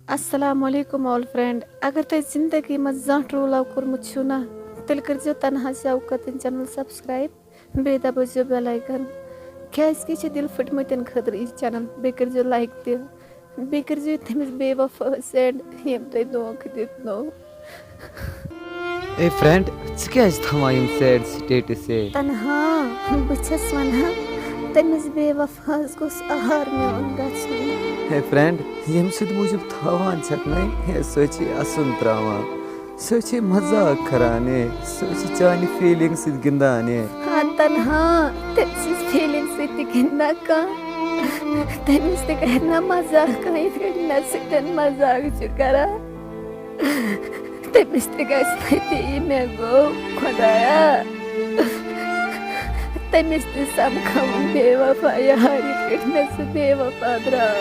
अस्सलाम वालेकुम all friend. अगर तुम जिंदगी में जहाँ ट्रू लव कर्मुत छो ना तेल कर तनहा शौकत चैनल सब्सक्राइब बे दबो बेल आइकन क्या दिल फुटमतन खतर यह चैनल बे कर लाइक बे कर तमिस बेवफा सेंड यम तुम धोख दित नो। ए फ्रेंड थवान सैड स्टेटस तनहा बस वना तमिस बेवफास गोस आहार मेन गन। हे फ्रेंड यम सद मूजूब थवान छकने सो असन त्रावान सो मजाक कराने सो चान फीलिंग सद गिंदाने। हाँ तनहा तमिस फीलिंग सद गिंदा का तमिस कहना मजाक ना सदन मजाक करा तमिस गई मे गो खुदाया तमिस समखम बेवफा यार मे बेवफा द्राव।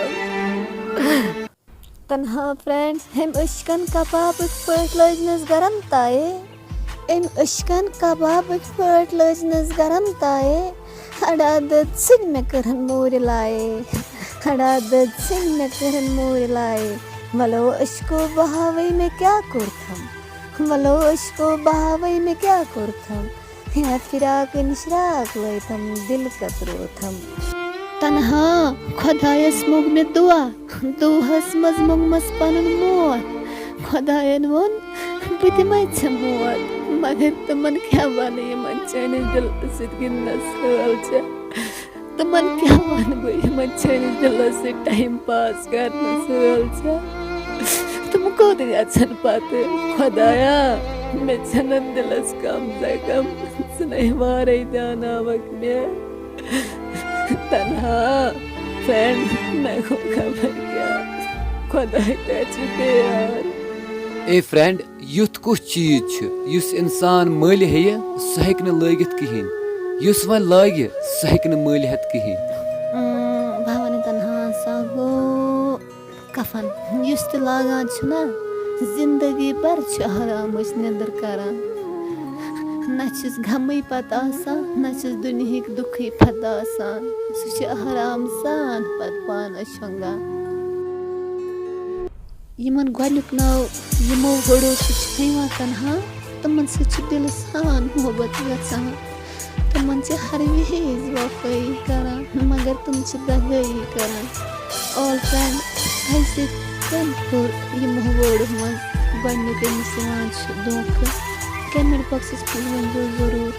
तनहा फ्रेंड हम अशकन कबाब पट लजनस गरम ताए एम अशकन कबाब पट लजनस गरम ताए हड़ा दद सिन में करन मोर लाए हड़ा दद सिन में करन मोर लाए मलो अशको बहावे में क्या कुरथम मलो अशको बहावे में क्या कुरथम या फिराक निशराक लयथम दिल कतरोथम। तनहा खुदायस मुग में दुआ दुहस मज मुग मस पनुन मोत खुदायन वोन बुदिमै छ मोत मगर तुमन क्या बने मन चैन दिल सिद गिनस हाल छ तुमन क्या बन गई मन चैन दिल से टाइम पास करनस हाल छ तुम को गन पाते खुदाया मैं छनन दिलस कम से कम सुनई मारे जाना वक्त में तन्हा फ्रेंड मैं को खबर क्या खुदा ते यार। ए फ्रेंड युथ कुछ चीज युस इंसान मल हे सह हेक लगित कहें युस वन लागे सह हेक मल हेत कहें। भावन तन्हा सा गो कफन युस त लागान छना जिंदगी भर हराम निंदर करान न गमे पत आसान न दुनिया दुख पत आसान सह हराम सान पत पान शंगान। यमन गोनुक नाव यमो गड़ो सह तनहा तमन दिल सान मोहब्बत गसान तमन हर विज वफाई करान मगर तुम दगाई करान। ऑल फ्रेंड ऐसे कोर यम वर्ड मज गोनुक अमिस धोखा कमेंट बॉक्सस पे वन जरूर।